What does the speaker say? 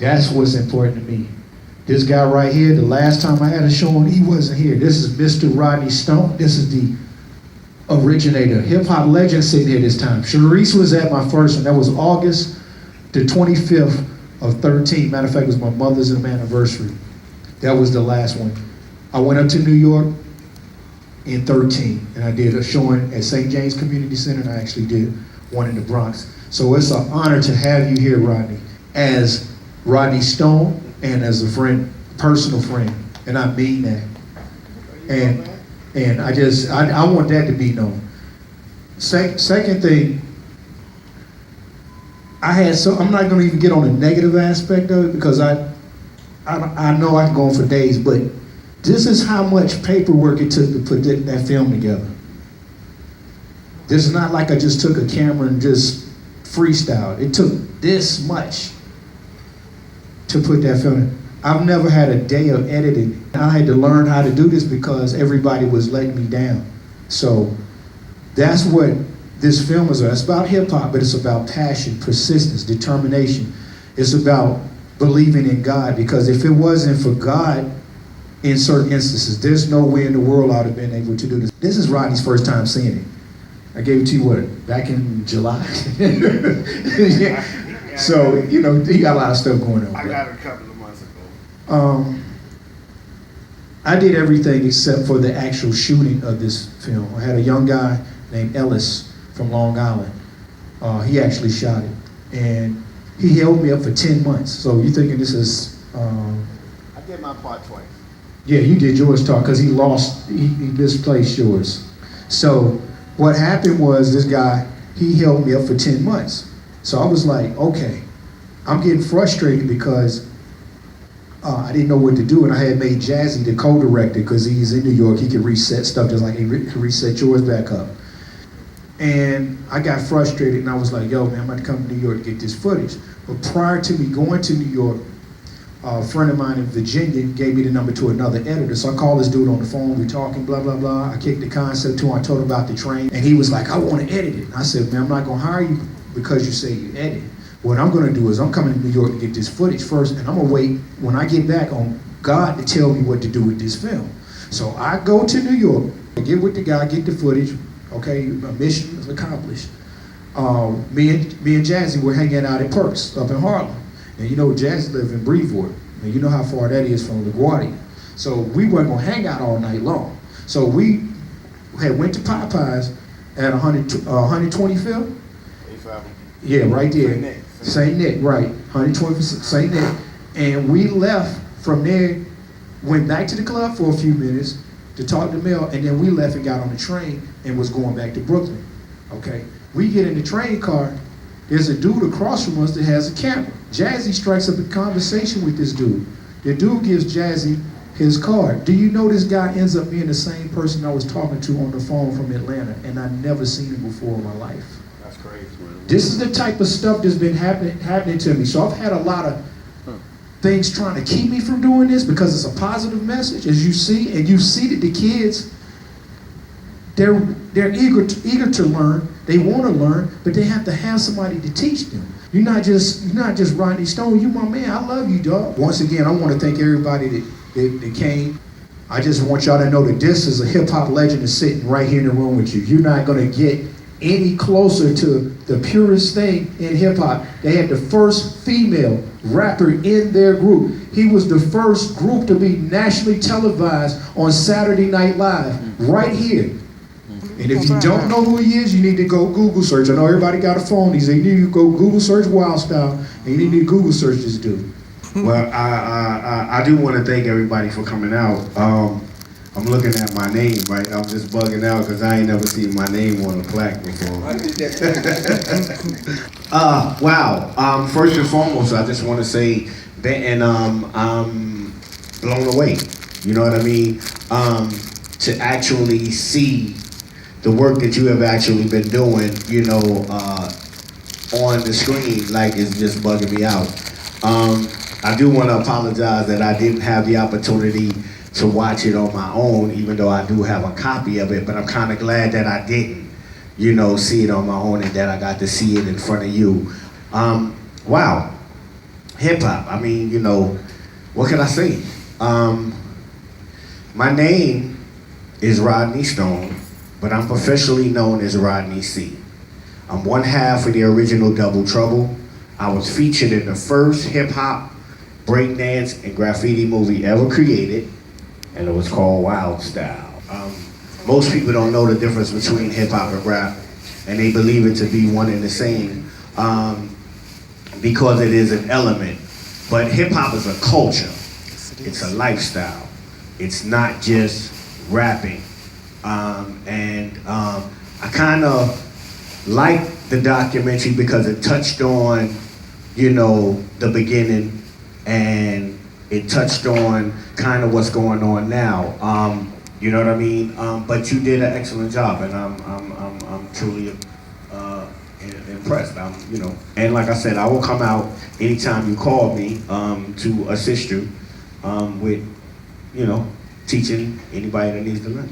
That's what's important to me. This guy right here, the last time I had a show on, he wasn't here. This is Mr. Rodney Stone. This is the originator, hip-hop legend sitting here this time. Sharice was at my first one. That was August the 25th of 13. Matter of fact, it was my mother's anniversary. That was the last one. I went up to New York in 13, and I did a showing at St. James Community Center, and I actually did one in the Bronx. So it's an honor to have you here, Rodney, as Rodney Stone and as a friend, personal friend, and I mean that. And I want that to be known. Second thing, I'm not gonna even get on the negative aspect of it because I know I can go on for days, but this is how much paperwork it took to put that film together. This is not like I just took a camera and just freestyled. It took this much to put that film in. I've never had a day of editing. I had to learn how to do this because everybody was letting me down. So that's what this film is about. It's about hip hop, but it's about passion, persistence, determination. It's about believing in God, because if it wasn't for God, in certain instances, there's no way in the world I would have been able to do this. This is Rodney's first time seeing it. I gave it to you, back in July? Yeah. So, he got a lot of stuff going on. I got it a couple of months ago. I did everything except for the actual shooting of this film. I had a young guy named Ellis from Long Island. He actually shot it. And he held me up for 10 months. So you're thinking this is... I did my part twice. Yeah, you did yours, because he misplaced yours. So what happened was this guy, he held me up for 10 months. So I was like, okay, I'm getting frustrated because I didn't know what to do, and I had made Jazzy the co-director because he's in New York. He can reset stuff just like he can reset yours back up. And I got frustrated, and I was like, yo, man, I'm about to come to New York to get this footage. But prior to me going to New York, a friend of mine in Virginia gave me the number to another editor. So I called this dude on the phone, we're talking, blah, blah, blah. I kicked the concept to him, I told him about the train, and he was like, I want to edit it. And I said, man, I'm not gonna hire you because you say you edit. What I'm gonna do is I'm coming to New York to get this footage first, and I'm gonna wait when I get back on God to tell me what to do with this film. So I go to New York, I get with the guy, get the footage, okay, my mission is accomplished. Me and Jazzy were hanging out at Perks up in Harlem. And Jazzy lived in Brevoort. And you know how far that is from LaGuardia. So we weren't gonna hang out all night long. So we had went to Popeyes at 125th. Yeah, right there. St. Nick, right. 125th, St. Nick. And we left from there, went back to the club for a few minutes to talk to Mel, and then we left and got on the train and was going back to Brooklyn. Okay. We get in the train car. There's a dude across from us that has a camera. Jazzy strikes up a conversation with this dude. The dude gives Jazzy his card. Do you know this guy ends up being the same person I was talking to on the phone from Atlanta, and I've never seen him before in my life. That's crazy, man. This is the type of stuff that's been happening to me. So I've had a lot of things trying to keep me from doing this because it's a positive message, as you see, and you see that the kids, they're eager to learn. They want to learn, but they have to have somebody to teach them. You're not just Rodney Stone. You my man. I love you, dog. Once again, I want to thank everybody that came. I just want y'all to know that this is a hip hop legend that's sitting right here in the room with you. You're not gonna get any closer to the purest thing in hip hop. They had the first female rapper in their group. He was the first group to be nationally televised on Saturday Night Live, right here. And if you don't know who he is, you need to go Google search. I know everybody got a phone. You need to go Google search Wild Style, and you need to Google search this dude. Well, I do want to thank everybody for coming out. I'm looking at my name, right? I'm just bugging out because I ain't never seen my name on a plaque before. Wow. First and foremost, I just want to say that, and I'm blown away. You know what I mean? To actually see the work that you have actually been doing, on the screen, like, it's just bugging me out. I do want to apologize that I didn't have the opportunity to watch it on my own, even though I do have a copy of it, but I'm kind of glad that I didn't, see it on my own and that I got to see it in front of you. Wow. hip hop. I mean, you know, what can I say? My name is Rodney Stone, but I'm professionally known as Rodney C. I'm one half of the original Double Trouble. I was featured in the first hip hop, breakdance, and graffiti movie ever created, and it was called Wild Style. Most people don't know the difference between hip hop and rap, and they believe it to be one and the same because it is an element. But hip hop is a culture. It's a lifestyle. It's not just rapping. I kind of liked the documentary because it touched on, you know, the beginning, and it touched on kind of what's going on now. You know what I mean? But you did an excellent job, and I'm truly impressed. You know, and like I said, I will come out anytime you call me to assist you with, you know, teaching anybody that needs to learn.